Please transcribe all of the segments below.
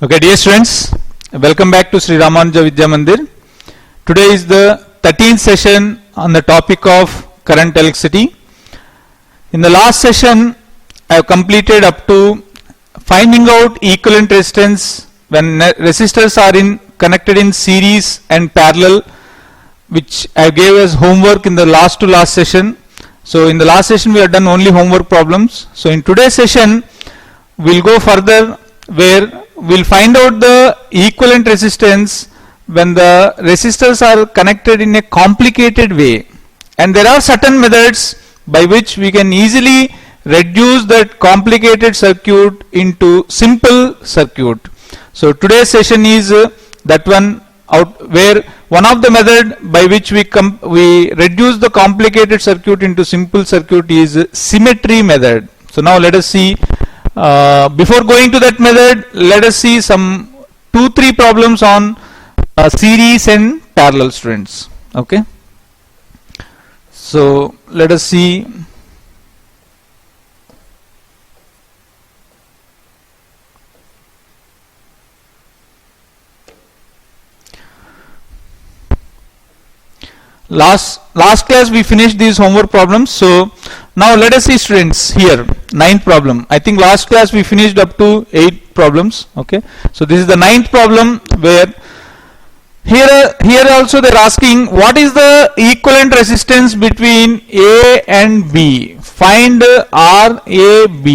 Okay, dear students, welcome back to Sri Ramanuja Vidya Mandir. Today is the 13th session on the topic of current electricity. In the last session, I have completed up to finding out equivalent resistance when resistors are connected in series and parallel, which I gave as homework in the last session. So in the last session we have done only homework problems. So in today's session we'll go further, where we'll find out the equivalent resistance when the resistors are connected in a complicated way, and there are certain methods by which we can easily reduce that complicated circuit into simple circuit. So today's session is that one out, where one of the method by which we reduce the complicated circuit into simple circuit is symmetry method. So now let us see. Before going to that method, let us see some 2-3 problems on series and parallel, students. Okay, so let us see. Last class we finished these homework problems. So now let us see, students, here 9th problem. I think last class we finished up to 8 problems. Okay, so this is the 9th problem, where here also they are asking what is the equivalent resistance between A and B. Find RAB.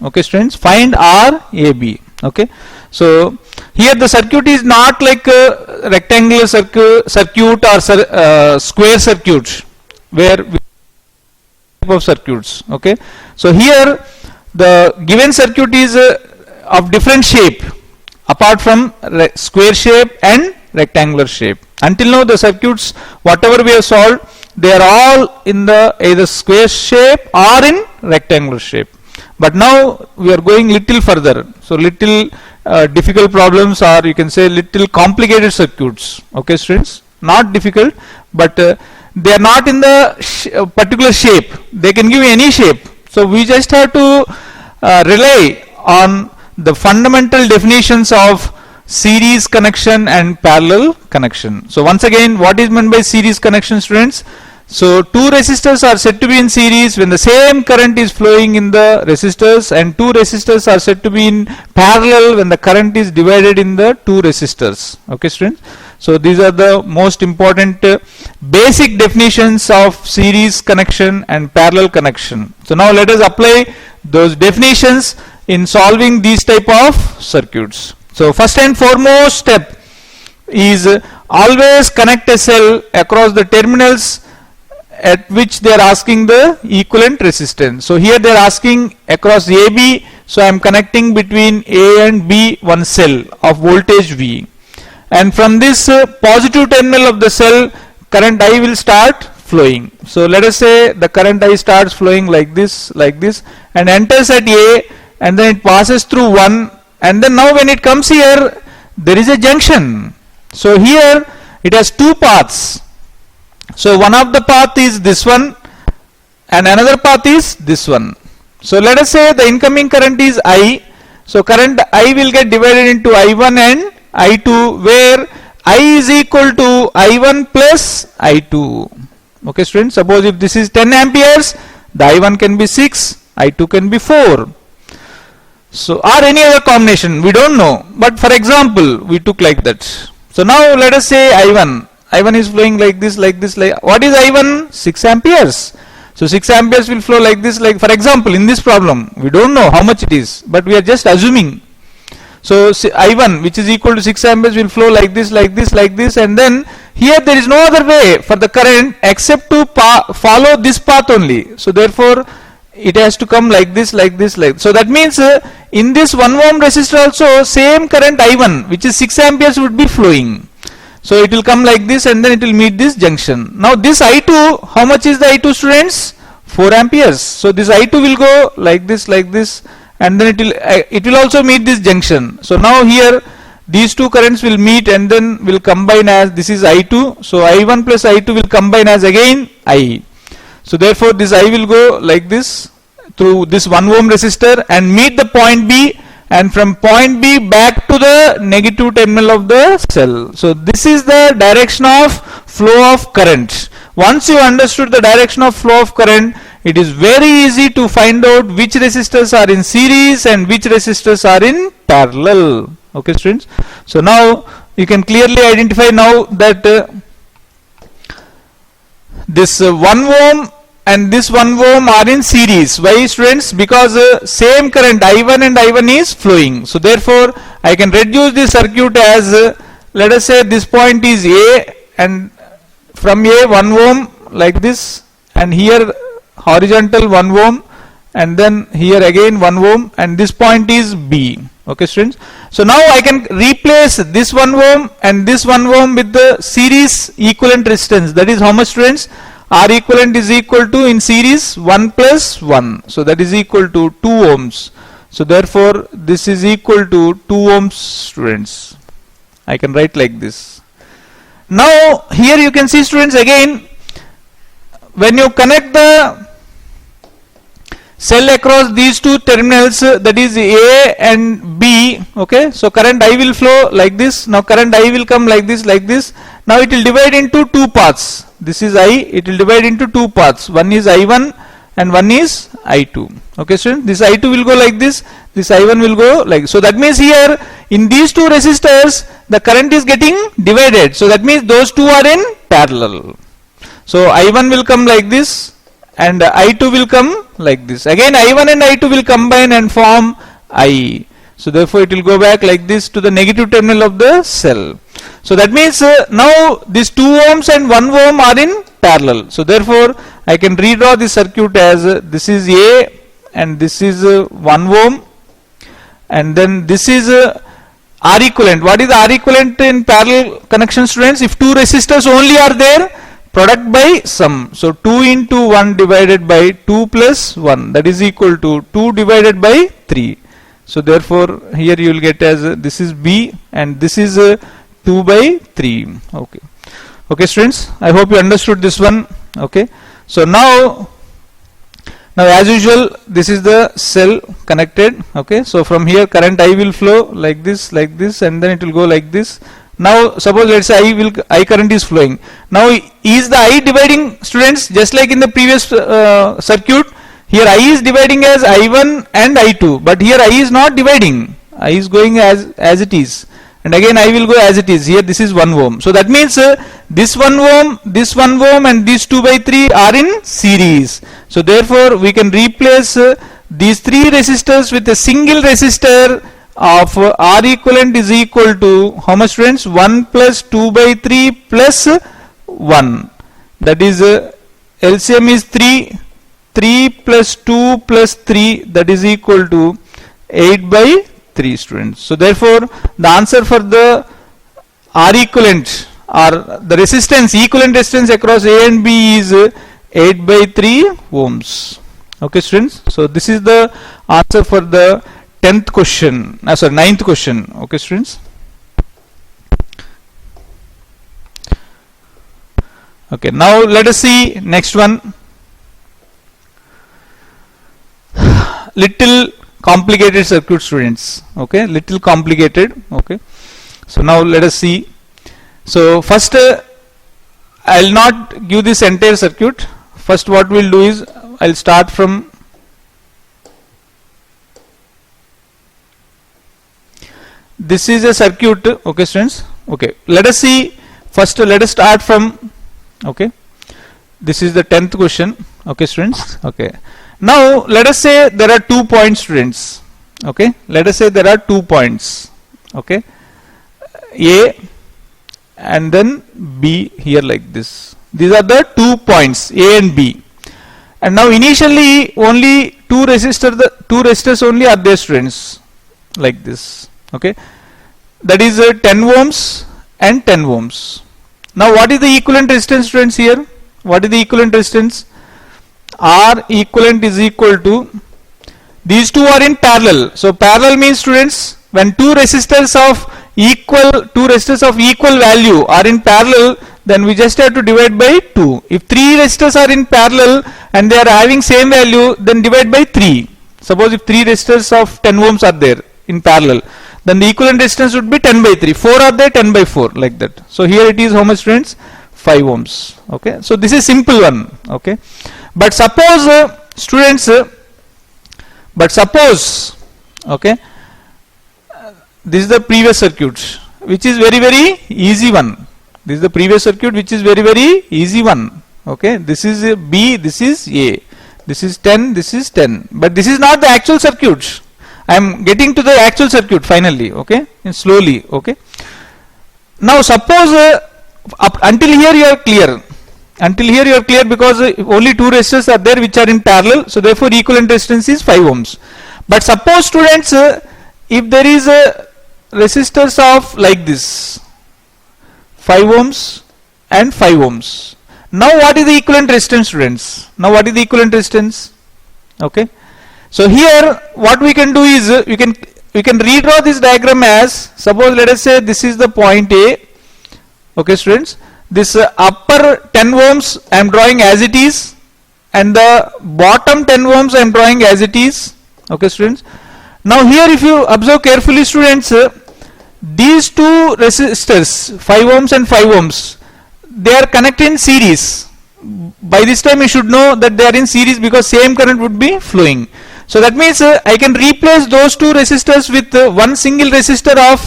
Okay, students, find RAB. Okay, so here the circuit is not like a rectangular circuit or square circuit, where we of circuits. Okay, so here the given circuit is of different shape apart from square shape and rectangular shape. Until now the circuits whatever we have solved, they are all in the either square shape or in rectangular shape. But now we are going little further, so little difficult problems, or you can say little complicated circuits. Okay, students, not difficult, but they are not in the particular shape. They can give any shape. So we just have to rely on the fundamental definitions of series connection and parallel connection. So once again, what is meant by series connection, students? So two resistors are said to be in series when the same current is flowing in the resistors, and two resistors are said to be in parallel when the current is divided in the two resistors. Okay, students, so these are the most important basic definitions of series connection and parallel connection. So now let us apply those definitions in solving these type of circuits. So first and foremost step is always connect a cell across the terminals at which they are asking the equivalent resistance. So here they are asking across AB, so I am connecting between A and B one cell of voltage V, and from this positive terminal of the cell, current I will start flowing. So let us say the current I starts flowing like this, and enters at A, and then it passes through 1, and then now when it comes here, there is a junction. So here it has two paths. So one of the path is this one and another path is this one. So let us say the incoming current is I. So current I will get divided into I1 and I2, where I is equal to I1 plus I2. Okay, students, suppose if this is 10 amperes, the I1 can be 6, I2 can be 4. So or any other combination, we don't know, but for example we took like that. So now let us say I1 is flowing like this, like what is I1? 6 amperes. So 6 amperes will flow like this, like for example in this problem we don't know how much it is, but we are just assuming. So I1, which is equal to 6 amperes, will flow like this, and then here there is no other way for the current except to follow this path only. So therefore it has to come like this. So that means in this 1 ohm resistor also same current I1, which is 6 amperes, would be flowing. So it will come like this, and then it will meet this junction. Now this I2, how much is the I2, students? 4 amperes. So this I2 will go like this, and then it will also meet this junction. So now here these two currents will meet and then will combine as, this is I2. So I1 plus I2 will combine as again I. So therefore this I will go like this through this 1 ohm resistor and meet the point B and from point B back to the negative terminal of the cell. So this is the direction of flow of current. Once you understood the direction of flow of current, it is very easy to find out which resistors are in series and which resistors are in parallel. Okay, students. So now you can clearly identify now that this 1 ohm and this 1 ohm are in series. Why, students? Because same current I1 and I1 is flowing. So therefore I can reduce this circuit as let us say this point is A, and from A 1 ohm like this, and here horizontal 1 ohm, and then here again 1 ohm, and this point is B. Okay, students. So now I can replace this 1 ohm and this 1 ohm with the series equivalent resistance. That is how much, students? R equivalent is equal to, in series, 1 plus 1. So that is equal to 2 ohms. So therefore this is equal to 2 ohms, students. I can write like this. Now here you can see, students, again when you connect the cell across these two terminals, that is A and B. Okay, so current I will flow like this. Now current I will come like this, like this. Now it will divide into two paths. This is I, it will divide into two paths. One is I1 and one is I2. Okay, students, this I2 will go like this, this I1 will go like. So that means here in these two resistors the current is getting divided. So that means those two are in parallel. So I1 will come like this and I2 will come like this. Again I1 and I2 will combine and form I. So therefore it will go back like this to the negative terminal of the cell. So that means now these 2 ohms and 1 ohm are in parallel. So therefore I can redraw this circuit as this is A and this is 1 ohm, and then this is R equivalent. What is the R equivalent in parallel connection, students? If two resistors only are there, product by sum. So 2 into 1 divided by 2 plus 1, that is equal to 2 divided by 3. So therefore here you will get as this is B and this is 2 by 3. Okay. Okay, students, I hope you understood this one. Okay. So now as usual this is the cell connected. Okay. So from here current I will flow like this, and then it will go like this. Now suppose let's say I current is flowing. Now is the I dividing, students? Just like in the previous circuit, here I is dividing as I1 and I2, but here I is not dividing. I is going as it is, and again I will go as it is. Here this is 1 ohm. So that means this 1 ohm, this 1 ohm and these 2 by 3 are in series. So therefore we can replace these 3 resistors with a single resistor of R equivalent is equal to how much, friends? 1 plus 2 by 3 plus 1. That is LCM is 3. 3 plus 2 plus 3, that is equal to 8 by 3, students. So therefore the answer for the R equivalent or the resistance, equivalent resistance across A and B is 8 by 3 ohms. Okay, students. So this is the answer for the 10th question, sorry, 9th question. Okay, students. Okay, now let us see next one. Little complicated circuit, students. Okay, little complicated. Okay, so now let us see. So first I'll not give this entire circuit. First what we'll do is I'll start from this is a circuit. Okay, students. Okay, let us see. First let us start from, okay, this is the 10th question. Okay, students. Okay, now let us say there are 2 points, students. Okay, let us say there are 2 points. Okay, A and then B here like this. These are the 2 points, A and B. And now initially only two resistors only are there, students, like this. Okay, that is 10 ohms and 10 ohms. Now what is the equivalent resistance, students? Here what is the equivalent resistance? R equivalent is equal to, these two are in parallel. So parallel means, students, when two resistors of equal value are in parallel, then we just have to divide by 2. If 3 resistors are in parallel and they are having same value, then divide by 3. Suppose if 3 resistors of 10 ohms are there, in parallel, then the equivalent resistance would be 10 by 3. 4 are there, 10 by 4, like that. So here it is how much, students? 5 ohms. Okay, so this is simple one. Okay, but suppose students, okay, this is the previous circuit, which is very easy one. This is the previous circuit, which is very easy one. Okay, this is B, this is A, this is 10, this is 10, but this is not the actual circuit. I am getting to the actual circuit finally. Okay, and slowly. Okay, now suppose until here you are clear. Until here you are clear, because only two resistors are there which are in parallel, so therefore equivalent resistance is 5 ohms. But suppose, students, if there is a resistors of like this, 5 ohms and 5 ohms. Now what is the equivalent resistance, students? Now what is the equivalent resistance? Okay, so here what we can do is we can redraw this diagram as, suppose let us say this is the point A. Okay, students, this upper 10 ohms I am drawing as it is, and the bottom 10 ohms I am drawing as it is. Okay, students, now here if you observe carefully, students, these two resistors 5 ohms and 5 ohms, they are connected in series. By this time you should know that they are in series, because same current would be flowing. So that means I can replace those two resistors with one single resistor of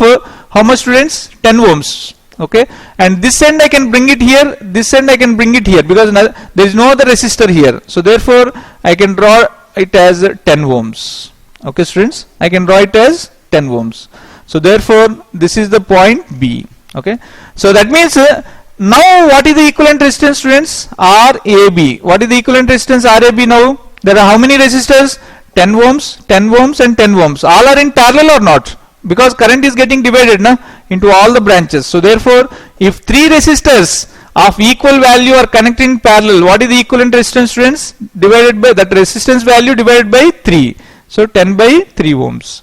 how much, students? 10 ohms. Okay, and this end I can bring it here, this end I can bring it here, because there is no other resistor here. So therefore I can draw it as 10 ohms. Okay, students, I can draw it as 10 ohms. So therefore this is the point B. Okay, so that means now what is the equivalent resistance, students? RAB. What is the equivalent resistance RAB now? There are how many resistors? 10 ohms, 10 ohms and 10 ohms. All are in parallel or not? Because current is getting divided into all the branches. So therefore if three resistors of equal value are connected in parallel, what is the equivalent resistance, students? Divided by that resistance value divided by 3. So 10 by 3 ohms.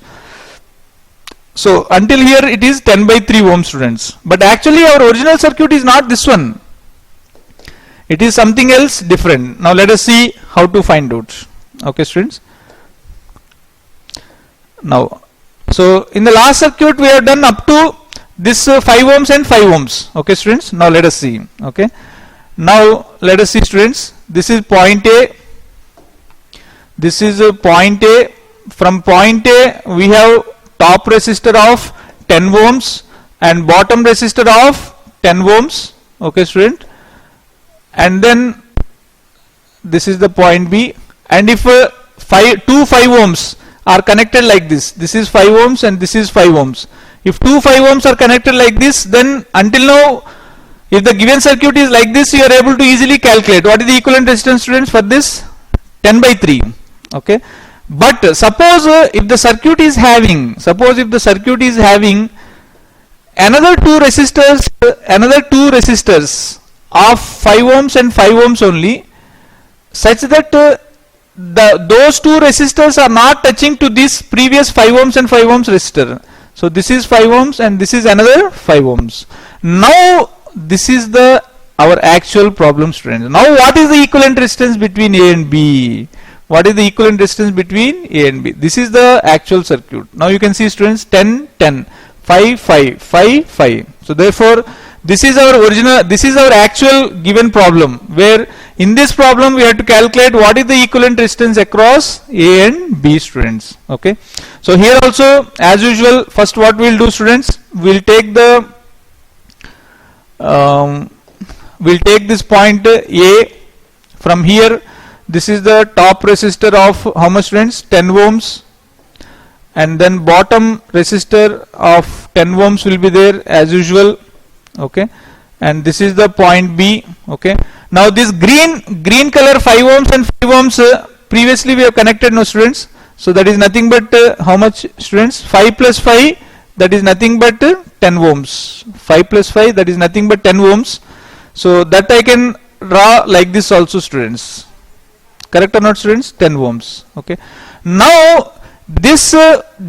So until here it is 10 by 3 ohms, students. But actually our original circuit is not this one. It is something else different. Now let us see how to find out. Okay, students. Now, so in the last circuit we have done up to this 5 ohms and 5 ohms. Okay, students. Now let us see. Okay. Now let us see, students. This is point A. This is point A. From point A we have top resistor of 10 ohms and bottom resistor of 10 ohms. Okay, student. And then this is the point B. And if two 5 ohms are connected like this, this is 5 ohms and this is 5 ohms. If two 5 ohms are connected like this, then until now, if the given circuit is like this, you are able to easily calculate what is the equivalent resistance, students, for this 10 by 3. Okay, but suppose if the circuit is having, another two resistors of 5 ohms and 5 ohms only, such that those two resistors are not touching to this previous 5 ohms and 5 ohms resistor. So this is 5 ohms and this is another 5 ohms. Now this is our actual problem, students. Now what is the equivalent resistance between A and B? What is the equivalent resistance between A and B? This is the actual circuit. Now you can see, students, 10, 10, 5, 5, 5, 5. So therefore this is our actual given problem, where in this problem we have to calculate what is the equivalent resistance across A and B, students. Okay. So here also, as usual, first what we will do, students, we will take this point A. From here, this is the top resistor of how much, students? 10 ohms. And then bottom resistor of 10 ohms will be there as usual. Okay, and this is the point B. Okay, now this green color 5 ohms and 5 ohms previously we have connected, no, students. So that is nothing but how much, students? 5 plus 5, that is nothing but 10 ohms. 5 plus 5, that is nothing but 10 ohms. So that I can draw like this also, students. Correct or not, students? 10 ohms. Okay, now this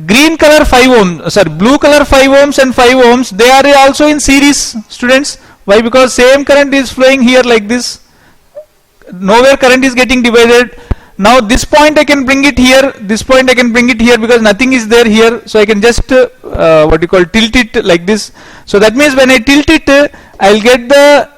green color 5 ohms, blue color 5 ohms and 5 ohms, they are also in series, students. Why? Because same current is flowing here like this. Nowhere current is getting divided. Now this point I can bring it here, this point I can bring it here, because nothing is there here, so I can just what you call tilt it like this. So that means when I tilt it, I'll get the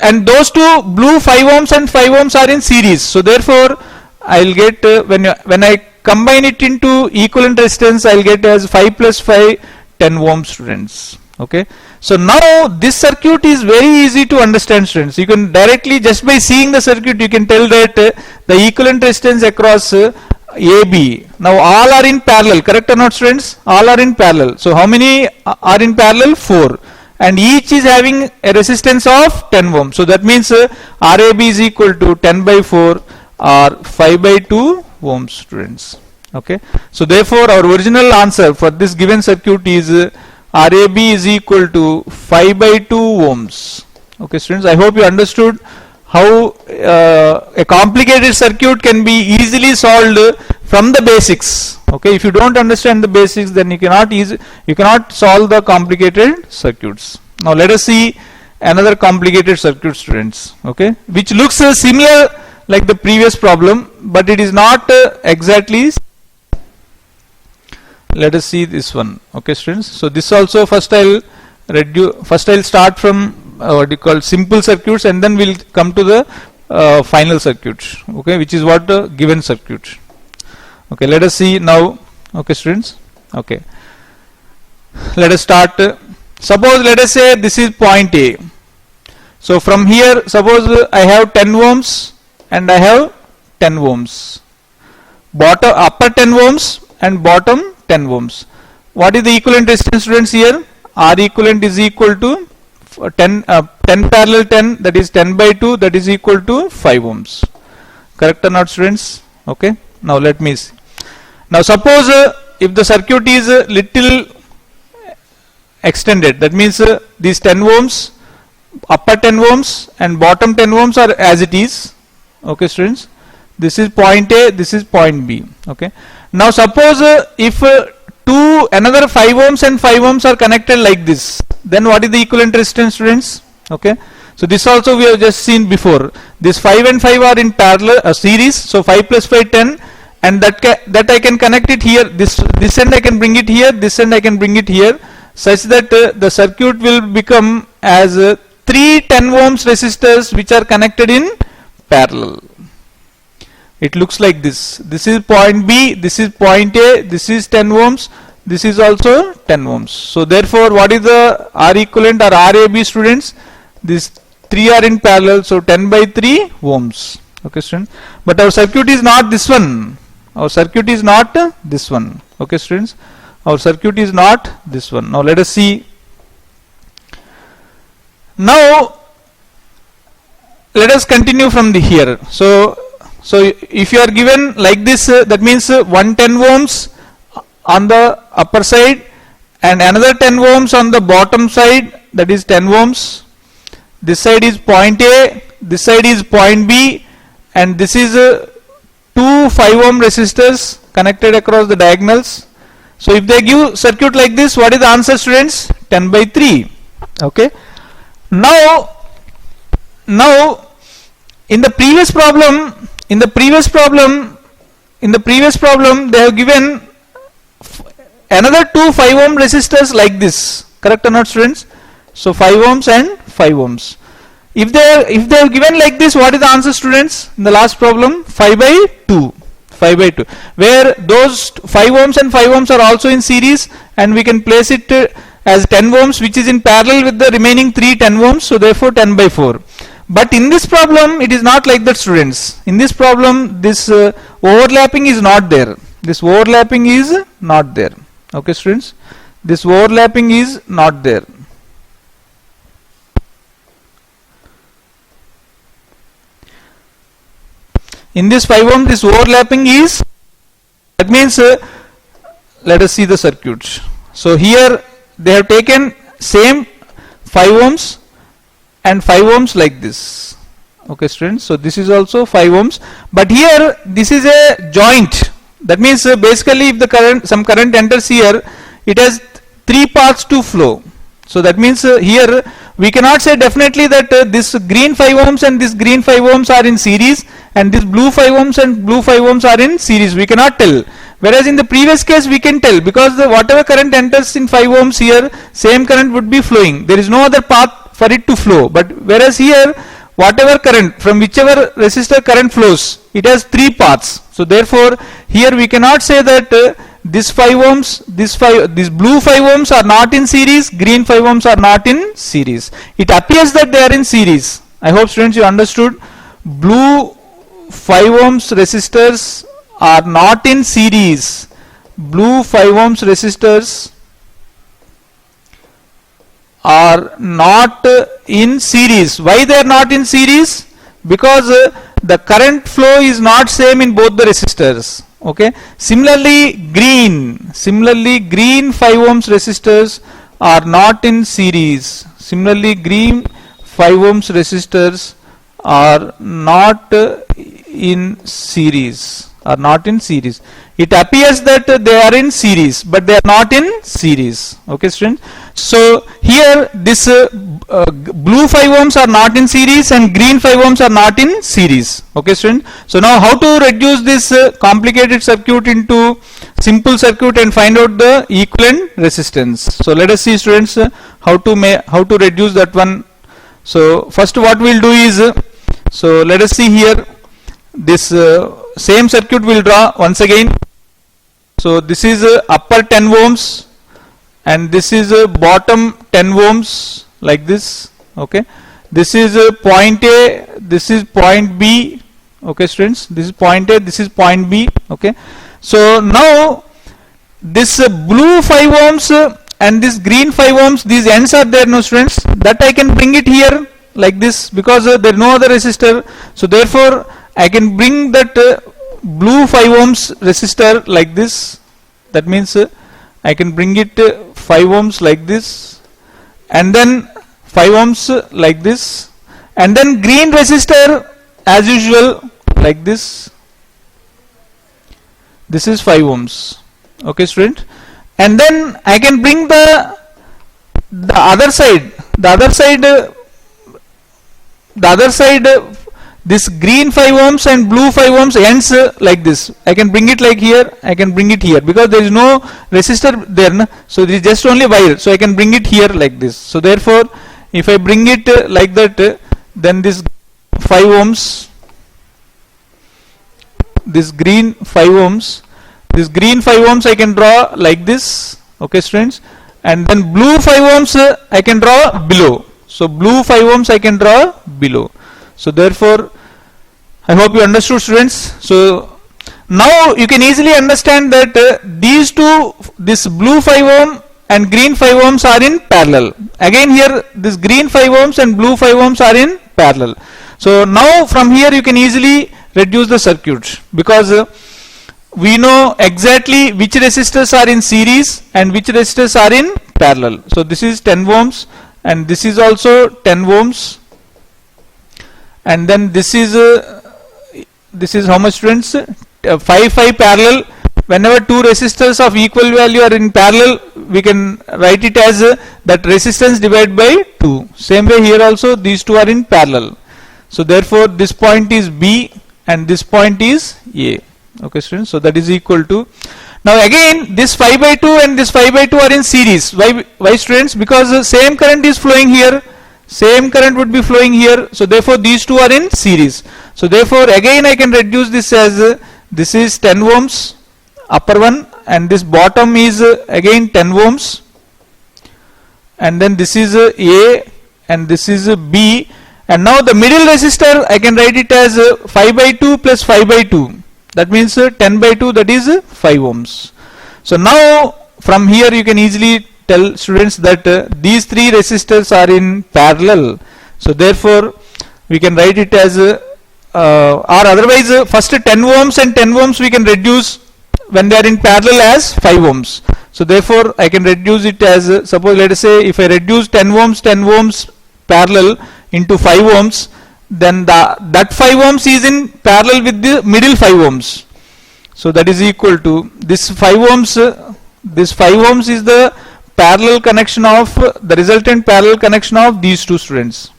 and those two blue 5 ohms and 5 ohms are in series, so therefore I'll get when I combine it into equivalent resistance, I'll get as 5 plus 5 10 ohms, students. Okay, so now this circuit is very easy to understand, students. You can directly, just by seeing the circuit, you can tell that the equivalent resistance across AB. Now all are in parallel, correct or not, students? All are in parallel. So how many are in parallel? 4. And each is having a resistance of 10 ohms. So that means RAB is equal to 10 by 4 or 5 by 2 ohms, students. Okay, so therefore our original answer for this given circuit is RAB is equal to 5 by 2 ohms. Okay, students, I hope you understood how a complicated circuit can be easily solved from the basics. Okay, if you don't understand the basics, then you cannot solve the complicated circuits. Now let us see another complicated circuit, students. Okay, which looks similar like the previous problem, but it is not exactly. Let us see this one. Okay, students, so this also first I'll start from what you call simple circuits, and then we'll come to the final circuit, okay, which is what the given circuit. Okay, let us see now. Okay, students. Okay, let us start. Suppose, let us say this is point A. So from here, suppose I have 10 ohms and I have 10 ohms, upper 10 ohms and bottom 10 ohms. What is the equivalent resistance, students? Here R equivalent is equal to 10 parallel 10, that is 10 by 2, that is equal to 5 ohms. Correct or not, students? Okay, now let me see. Now suppose if the circuit is little extended, that means these 10 ohms, upper 10 ohms and bottom 10 ohms are as it is. Okay, students, this is point A, this is point B. Okay, now suppose if another 5 ohms and 5 ohms are connected like this, then what is the equivalent resistance, students? Okay, so this also we have just seen before. This 5 and 5 are in parallel series, so 5 plus 5 10, and that I can connect it here. This end I can bring it here, this end I can bring it here, such that the circuit will become as 3 10 ohms resistors which are connected in parallel. It looks like this. This is point B, this is point A, this is 10 ohms, this is also 10 ohms. So therefore what is the R equivalent or RAB, students? These 3 are in parallel, so 10 by 3 ohms. Okay, students, but our circuit is not this one. Our circuit is not this one. Okay, students, our circuit is not this one. Now let us see. Now let us continue from the here. So if you are given like this, that means 110 ohms on the upper side and another 10 ohms on the bottom side, that is 10 ohms. This side is point A, this side is point B, and this is 2 5 ohm resistors connected across the diagonals. So if they give circuit like this, what is the answer, students? 10 by 3. Okay, now in the previous problem they have given another 2 5 ohm resistors like this. Correct or not, students? So 5 ohms and 5 ohms. If they have given like this, what is the answer, students? In the last problem, 5 by 2, where those 5 ohms and 5 ohms are also in series, and we can place it as 10 ohms, which is in parallel with the remaining 3 10 ohms, so therefore 10 by 4. But in this problem it is not like that, students. In this problem this overlapping is not there. This overlapping is not there. Okay, students, this overlapping is not there. In this 5 ohm, this overlapping is, that means let us see the circuit. So here they have taken same 5 ohms and 5 ohms like this. Okay, students, so this is also 5 ohms, but here this is a joint. That means basically if the some current enters here, it has 3 paths to flow. So that means here we cannot say definitely that this green 5 ohms and this green 5 ohms are in series and this blue 5 ohms and blue 5 ohms are in series. We cannot tell. Whereas in the previous case we can tell, because whatever current enters in 5 ohms here, same current would be flowing. There is no other path for it to flow. But whereas here, whatever current, from whichever resistor current flows, it has 3 paths. So therefore here we cannot say that this 5 ohms, this blue 5 ohms are not in series, green 5 ohms are not in series. It appears that they are in series. I hope students you understood. Blue 5 ohms resistors are not in series. Blue 5 ohms resistors are not in series. Why they are not in series? Because the current flow is not same in both the resistors. Okay. Similarly green 5 ohms resistors are not in series. Similarly green 5 ohms resistors are not in series. It appears that they are in series, but they are not in series. Okay, students. So here this blue 5 ohms are not in series and green 5 ohms are not in series. Okay, students. So now how to reduce this complicated circuit into simple circuit and find out the equivalent resistance. So let us see, students, how to reduce that one. So first what we'll do is, so let us see here, this same circuit will draw once again. So this is upper 10 ohms and this is bottom 10 ohms, like this. Okay, this is point A, this is point B. Okay, students, this is point A, this is point B. Okay, so now this blue 5 ohms and this green 5 ohms, these ends are there, no students, that I can bring it here like this, because there is no other resistor. So therefore I can bring that blue 5 ohms resistor like this. That means I can bring it 5 ohms like this, and then 5 ohms like this, and then green resistor as usual like this. This is 5 ohms. Okay, student. And then I can bring the other side, this green 5 ohms and blue 5 ohms ends like this. I can bring it like here, I can bring it here, because there is no resistor there, na? So there is just only wire, so I can bring it here like this. So therefore if I bring it like that, then this 5 ohms, this green 5 ohms, I can draw like this. Okay, students. And then blue 5 ohms I can draw below. So blue 5 ohms I can draw below. So therefore I hope you understood, students. So now you can easily understand that these two, this blue 5 ohm and green 5 ohms are in parallel. Again here this green 5 ohms and blue 5 ohms are in parallel. So now from here you can easily reduce the circuit, because we know exactly which resistors are in series and which resistors are in parallel. So this is 10 ohms and this is also 10 ohms, and then this is how much, students? 5 parallel. Whenever two resistors of equal value are in parallel, we can write it as that resistance divided by 2. Same way here also these two are in parallel. So therefore this point is B and this point is A. Okay, students. So that is equal to, now again this 5 by 2 and this 5 by 2 are in series. Why, students? Because the same current is flowing here, same current would be flowing here. So therefore these two are in series. So therefore again I can reduce this as this is 10 ohms upper one, and this bottom is again 10 ohms, and then this is A and this is B, and now the middle resistor I can write it as 5 by 2 plus 5 by 2. That means 10 by 2, that is 5 ohms. So now from here you can easily tell, students, that these three resistors are in parallel. So therefore we can write it as or otherwise first 10 ohms and 10 ohms we can reduce when they are in parallel as 5 ohms. So therefore I can reduce it as, suppose let us say if I reduce 10 ohms parallel into 5 ohms, then that 5 ohms is in parallel with the middle 5 ohms. So that is equal to this 5 ohms. This 5 ohms is the parallel connection of the resultant parallel connection of these two, students.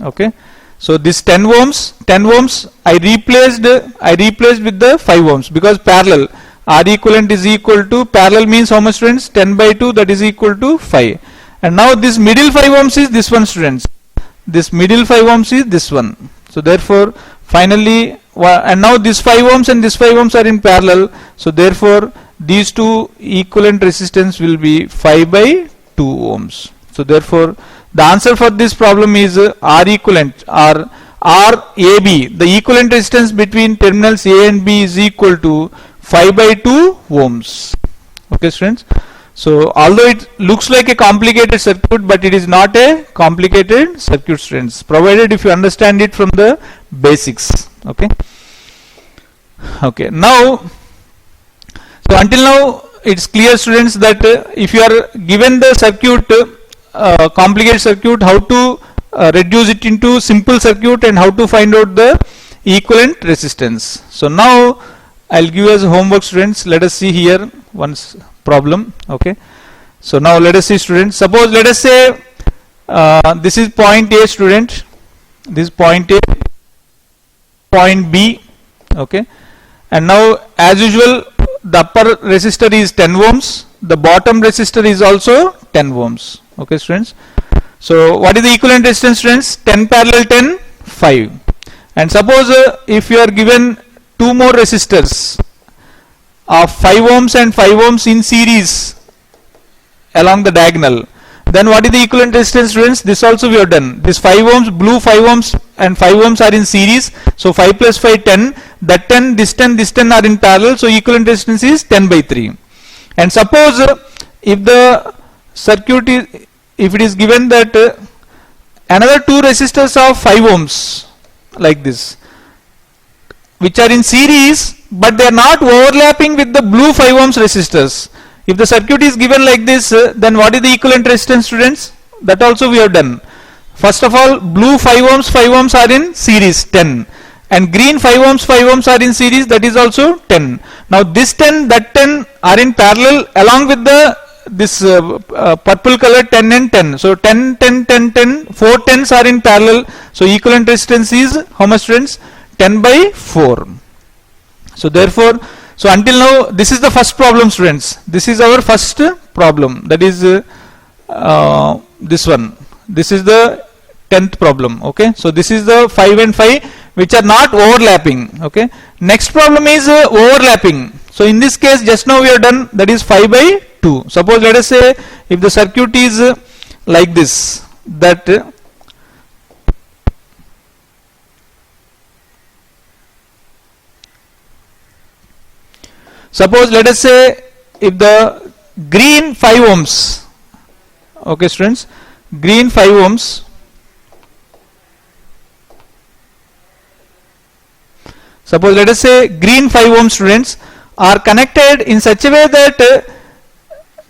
Okay. So this 10 ohms I replaced with the 5 ohms because parallel. R equivalent is equal to, parallel means how much, students? 10 by 2, that is equal to 5. And now this middle 5 ohms is this one, students. This middle 5 ohms is this one. So therefore finally, and now this 5 ohms and this 5 ohms are in parallel. So therefore these two equivalent resistance will be 5 by 2 ohms. So therefore the answer for this problem is R equivalent, or RAB. The equivalent resistance between terminals A and B is equal to 5 by 2 ohms. Okay, students. So although it looks like a complicated circuit, but it is not a complicated circuit, students, provided if you understand it from the basics. Okay. Okay. Now, so until now it's clear, students, that if you are given the circuit, complicated circuit, how to reduce it into simple circuit and how to find out the equivalent resistance. So now I'll give you as homework, students. Let us see here once problem. Okay. So now let us see, students. Suppose let us say this is point A, student. This is point A, point B. Okay. And now as usual the upper resistor is 10 ohms. The bottom resistor is also 10 ohms. Okay, students. So what is the equivalent resistance, students? 10 parallel 10, 5. And suppose if you are given two more resistors of 5 ohms and 5 ohms in series along the diagonal, then what is the equivalent resistance, students? This also we have done. This 5 ohms, blue 5 ohms and 5 ohms are in series. So 5 plus 5, 10. That 10, this 10, this 10 are in parallel. So equivalent resistance is 10 by 3. And suppose if the circuit is, if it is given that another two resistors of 5 ohms like this, which are in series, but they are not overlapping with the blue 5 ohms resistors. If the circuit is given like this, then what is the equivalent resistance, students? That also we have done. First of all, blue 5 ohms are in series, 10. And green 5 ohms are in series, that is also 10. Now this 10, that 10 are in parallel along with the this purple color 10 and 10. So 10, 10, 10, 10, 4 10s are in parallel. So equivalent resistance is how much, students? 10 by 4. So therefore, so until now this is the first problem, students. This is our first problem, that is this one. This is the 10th problem. Okay. So this is the 5 and 5 which are not overlapping. Okay. Next problem is overlapping. So in this case just now we have done, that is 5 by 2. Suppose let us say if the circuit is like this, that suppose let us say if the green 5 ohms, okay, students, green 5 ohms, suppose let us say green 5 ohms, students, are connected in such a way that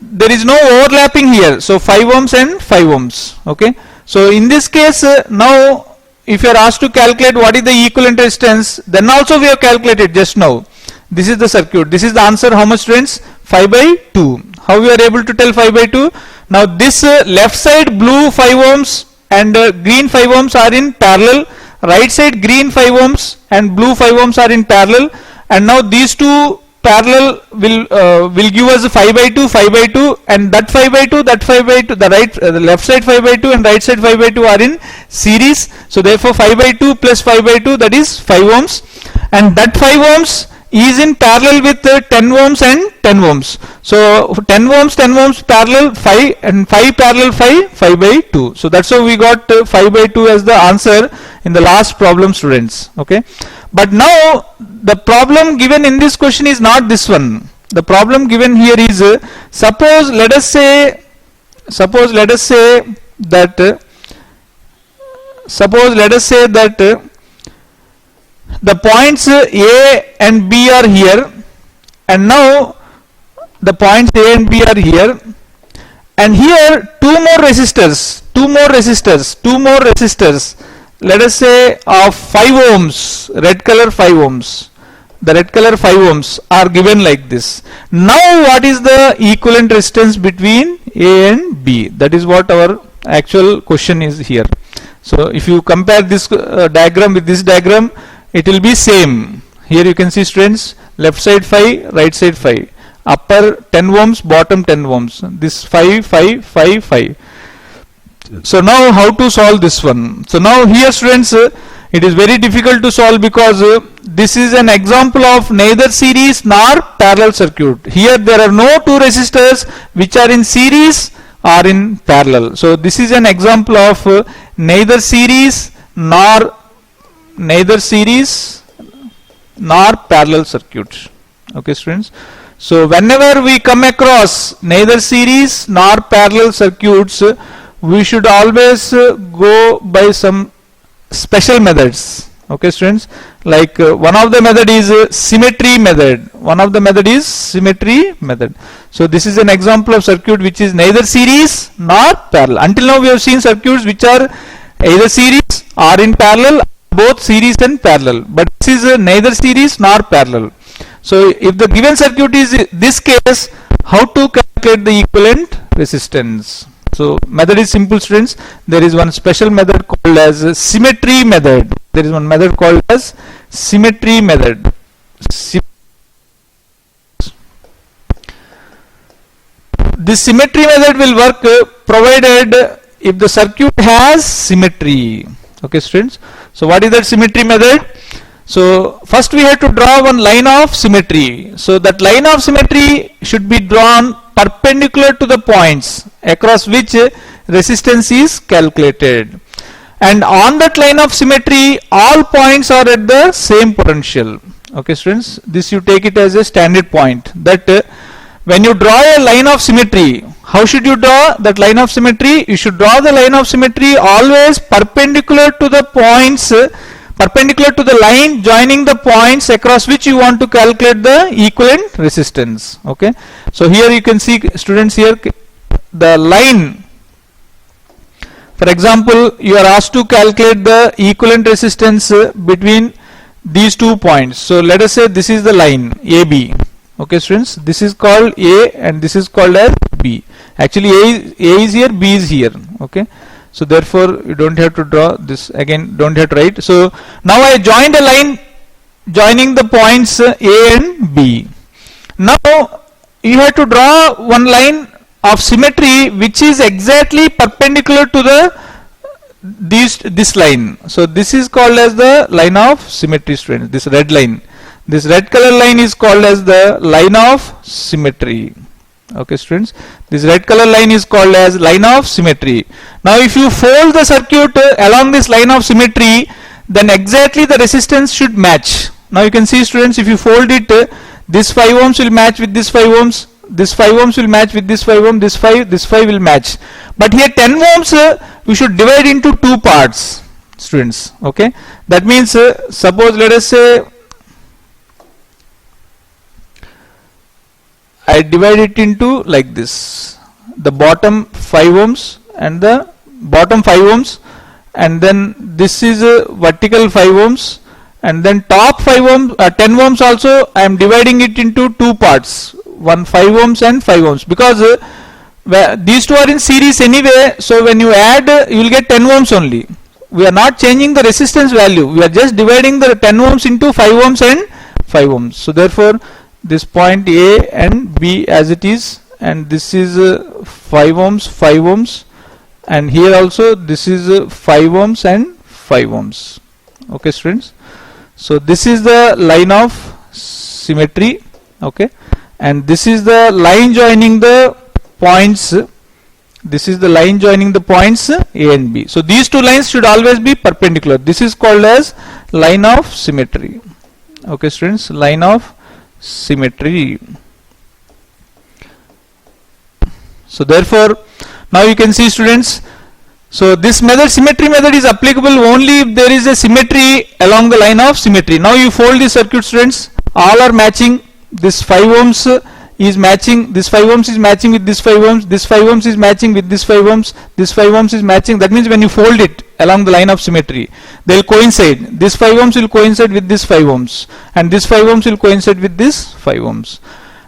there is no overlapping here. So 5 ohms and 5 ohms. Okay. So in this case, now if you are asked to calculate what is the equivalent resistance, then also we have calculated just now. This is the circuit. This is the answer. How much, students? 5 by 2. How we are able to tell 5 by 2? Now this left side blue 5 ohms and green 5 ohms are in parallel. Right side green 5 ohms and blue 5 ohms are in parallel. And now these two parallel will give us 5 by 2, 5 by 2, and that 5 by 2, that 5 by 2, the left side 5 by 2 and right side 5 by 2 are in series. So therefore 5 by 2 plus 5 by 2, that is 5 ohms, and that 5 ohms is in parallel with 10 ohms and 10 ohms. So 10 ohms parallel 5 and 5 parallel 5, 5 by 2. So that's how we got 5 by 2 as the answer in the last problem, students. Okay. But now the problem given in this question is not this one. The problem given here is suppose let us say that the points A and B are here, and now the points A and B are here, and here two more resistors, let us say of 5 ohms, red color 5 ohms, the red color 5 ohms are given like this. Now what is the equivalent resistance between A and B? That is what our actual question is here. So if you compare this diagram with this diagram, it will be same. Here you can see, students, left side 5, right side 5, upper 10 ohms, bottom 10 ohms, this 5, 5, 5, 5. So now how to solve this one? So now here, students, it is very difficult to solve because this is an example of neither series nor parallel circuit. Here there are no two resistors which are in series or in parallel. So this is an example of neither series nor parallel circuit. Okay, students. So whenever we come across neither series nor parallel circuits, we should always go by some special methods. Okay, students, like one of the method is symmetry method. So this is an example of circuit which is neither series nor parallel. Until now we have seen circuits which are either series or in parallel, both series and parallel, but this is neither series nor parallel. So if the given circuit is this case, how to calculate the equivalent resistance? So method is simple, students. There is one special method called as symmetry method. This symmetry method will work provided if the circuit has symmetry. Okay, students. So what is that symmetry method? So first we have to draw one line of symmetry. So that line of symmetry should be drawn perpendicular to the points across which resistance is calculated, and on that line of symmetry all points are at the same potential. Okay, students, this you take it as a standard point, that when you draw a line of symmetry, how should you draw that line of symmetry? You should draw the line of symmetry always perpendicular to the points, perpendicular to the line joining the points across which you want to calculate the equivalent resistance. Okay, so here you can see, students, here the line, for example, you are asked to calculate the equivalent resistance between these 2 points. So let us say this is the line AB. Okay, students, this is called A and this is called as B. Actually A is here, B is here. Okay, so therefore you don't have to draw this again, don't have to write. So now I joined a line joining the points A and B. Now you have to draw one line of symmetry which is exactly perpendicular to the this line. So this is called as the line of symmetry, students. This red line, this red color line is called as the line of symmetry. Okay, students, this red color line is called as line of symmetry. Now if you fold the circuit along this line of symmetry, then exactly the resistance should match. Now you can see, students, if you fold it, this 5 ohms will match with this 5 ohms, this 5 ohms will match with this 5 ohm, this 5 will match. But here 10 ohms we should divide into 2 parts, students. Okay, that means suppose let us say I divide it into like this, the bottom 5 ohms and the bottom 5 ohms, and then this is vertical 5 ohms, and then top 5 ohms 10 ohms also I am dividing it into 2 parts, one 5 ohms and 5 ohms, because these two are in series anyway. So when you add, you will get 10 ohms only. We are not changing the resistance value, we are just dividing the 10 ohms into 5 ohms and 5 ohms. So therefore this point A and B as it is, and this is 5 ohms, 5 ohms, and here also this is 5 ohms and 5 ohms. Okay, students, so this is the line of symmetry. Okay, and this is the line joining the points, this is the line joining the points A and B. So these two lines should always be perpendicular. This is called as line of symmetry. Okay, students, line of symmetry. So therefore now you can see, students, so this method, symmetry method, is applicable only if there is a symmetry along the line of symmetry. Now you fold the circuit, students, all are matching. This 5 ohms is matching, this 5 ohms is matching with this 5 ohms, this 5 ohms is matching with this 5 ohms, this 5 ohms is matching. That means when you fold it along the line of symmetry, they will coincide. This 5 ohms will coincide with this 5 ohms, and this 5 ohms will coincide with this 5 ohms.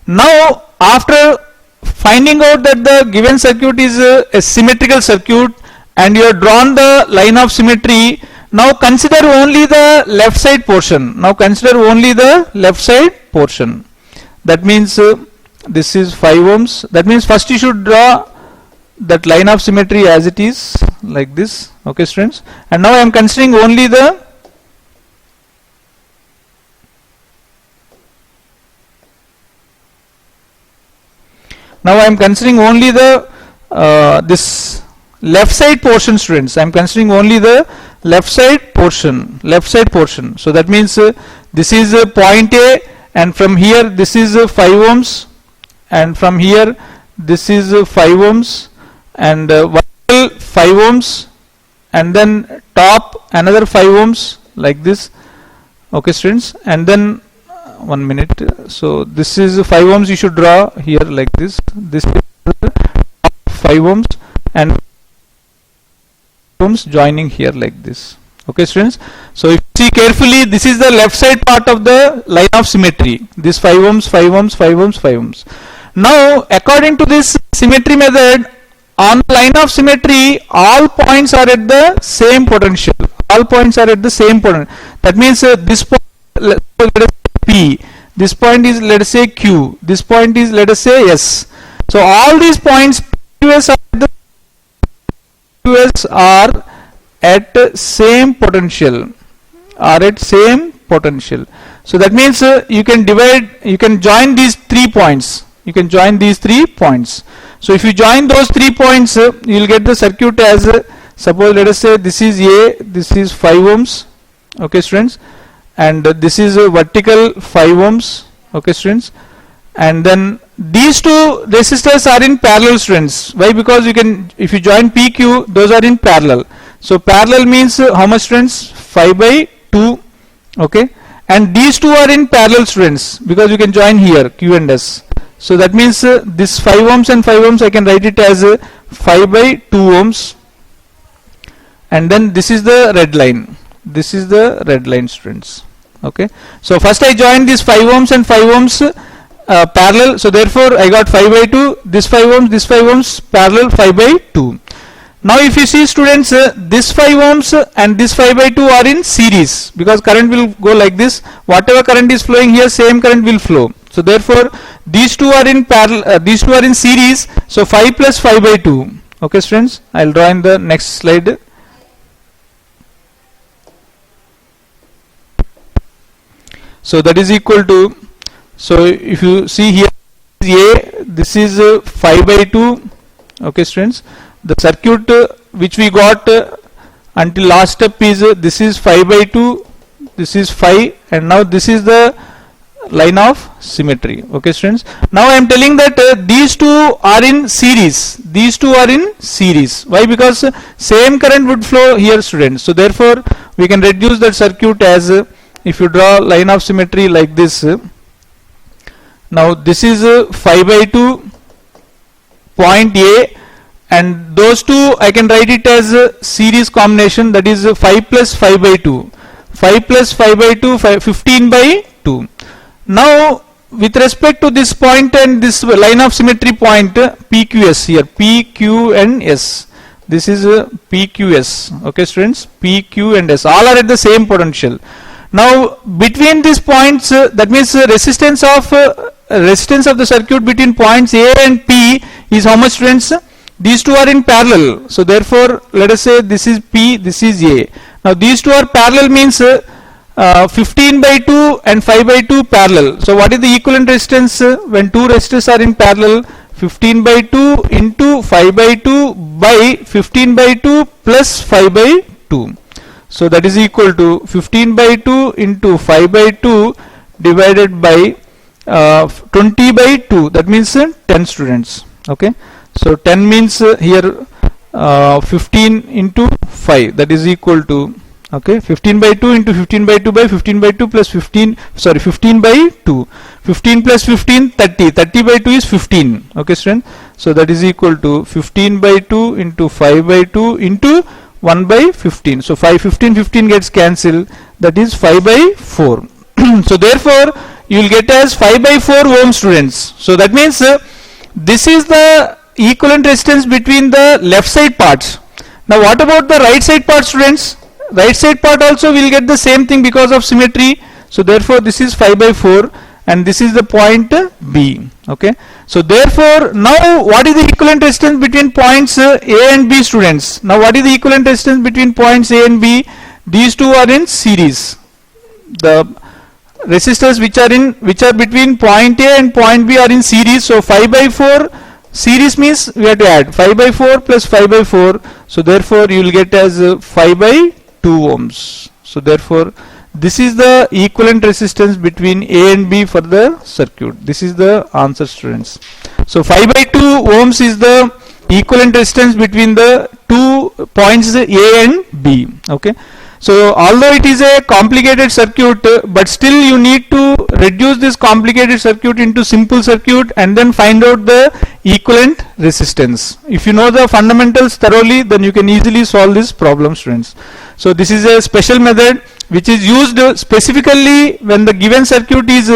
Now after finding out that the given circuit is a symmetrical circuit and you have drawn the line of symmetry. Now consider only the left side portion. Now consider only the left side portion. That means this is 5 ohms. That means first you should draw that line of symmetry as it is, like this. Okay, students. And now I am considering only the this left side portion, students. I am considering only the left side portion. So that means this is point A, and from here this is 5 ohms, and from here this is 5 ohms, and 5 ohms, and then top another 5 ohms, like this. Okay, students. And then 1 minute. So this is 5 ohms you should draw here, like this. This is 5 ohms and ohms joining here, like this. Okay, students. So if you see carefully, this is the left side part of the line of symmetry. This 5 ohms, 5 ohms, 5 ohms, 5 ohms. Now according to this symmetry method, on the line of symmetry, all points are at the same potential. All points are at the same potential. That means this point, let us say P. This point is, let us say, Q. This point is, let us say, S. So all these points QS are at same potential. So that means you can join these 3 points. So if you join those 3 points, you will get the circuit as suppose, let us say, this is A, this is 5 ohms. Okay, students. And this is a vertical 5 ohms. Okay, students. And then these two resistors are in parallel, students. Why? Because if you join PQ, those are in parallel. So parallel means how much, students? 5 by 2. Okay. And these two are in parallel, students, because you can join here Q and S. So that means this 5 ohms and 5 ohms, I can write it as 5 by 2 ohms. And then this is the red line. Students. Okay. So first I joined this 5 ohms and 5 ohms parallel. So therefore I got 5 by 2. This 5 ohms parallel 5 by 2. Now if you see, students, this 5 ohms and this 5 by 2 are in series, because current will go like this. Whatever current is flowing here, same current will flow. So therefore these two are in parallel, these two are in series. So 5 plus 5 by 2. Okay, students. I will draw in the next slide. So that is equal to, so if you see here, this is 5 by 2. Okay, students. The circuit which we got until last step is this is 5 by 2, this is 5, and now this is the line of symmetry. Okay, students. Now I am telling that these two are in series. Why? Because same current would flow here, students. So therefore we can reduce that circuit as if you draw line of symmetry like this. Now this is 5 by 2 point A, and those two I can write it as a series combination, that is 5 plus 5 by 2. 5 plus 5 by 2, 15 by 2. Now with respect to this point and this line of symmetry point, PQS here, PQ and S. This is PQS. Okay, students. PQ and S. All are at the same potential. Now between these points, that means resistance of the circuit between points A and P is how much, students? These two are in parallel. So therefore let us say this is P, this is A. Now these two are parallel means 15 by 2 and 5 by 2 parallel. So what is the equivalent resistance when two resistors are in parallel? 15 by 2 into 5 by 2 by 15 by 2 plus 5 by 2. So that is equal to 15 by 2 into 5 by 2 divided by 20 by 2. That means 10, students. Okay. So 10 means here 15 into 5, that is equal to, okay, 15 by 2 into 15 by 2 by 15 by 2 plus 15 by 2. 15 plus 15, 30. 30 by 2 is 15. Okay, student. So that is equal to 15 by 2 into 5 by 2 into 1 by 15. So 15 gets cancelled. That is 5 by 4. So therefore you will get as 5 by 4 ohms, students. So that means this is the equivalent resistance between the left side parts. Now what about the right side part, students? Right side part also will get the same thing because of symmetry. So therefore this is 5 by 4 and this is the point B. Okay. So therefore now what is the equivalent resistance between points A and B, students? Now what is the equivalent resistance between points A and B? These two are in series. The resistors which are between point A and point B are in series. So 5 by 4 series means we have to add 5 by 4 plus 5 by 4. So therefore you will get as 5 by 2 ohms. So therefore this is the equivalent resistance between A and B for the circuit. This is the answer, students. So 5 by 2 ohms is the equivalent resistance between the two points A and B. Okay. So although it is a complicated circuit, but still you need to reduce this complicated circuit into simple circuit and then find out the equivalent resistance. If you know the fundamentals thoroughly, then you can easily solve this problem, students. So this is a special method which is used specifically when the given circuit is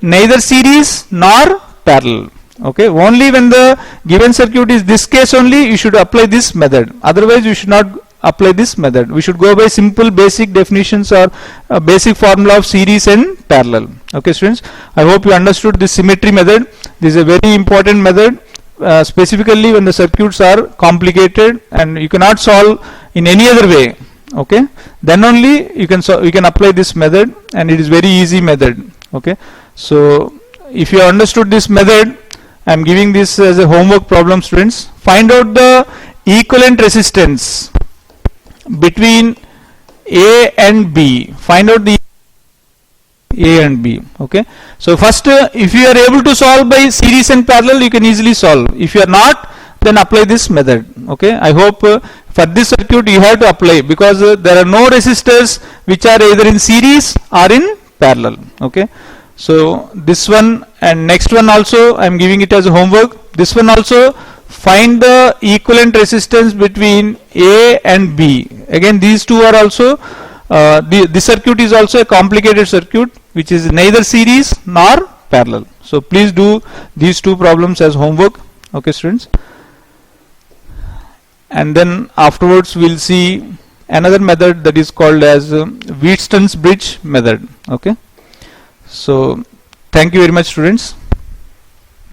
neither series nor parallel. Okay, only when the given circuit is this case only you should apply this method. Otherwise you should not apply this method. We should go by simple basic definitions or basic formula of series and parallel. Okay, students, I hope you understood this symmetry method. This is a very important method, specifically when the circuits are complicated and you cannot solve in any other way. Okay, then only you can apply this method, and it is very easy method. Okay, so if you understood this method, I am giving this as a homework problem, students. Find out the equivalent resistance between A and B. Find out the A and B. Okay, so first if you are able to solve by series and parallel, you can easily solve. If you are not, then apply this method. Okay, I hope for this circuit you have to apply, because there are no resistors which are either in series or in parallel. Okay, so this one and next one also I am giving it as a homework. This one also, find the equivalent resistance between A and B. Again these two are also this circuit is also a complicated circuit which is neither series nor parallel. So please do these two problems as homework. Okay, students, and then afterwards we will see another method that is called as Wheatston's bridge method. Okay, so thank you very much, students.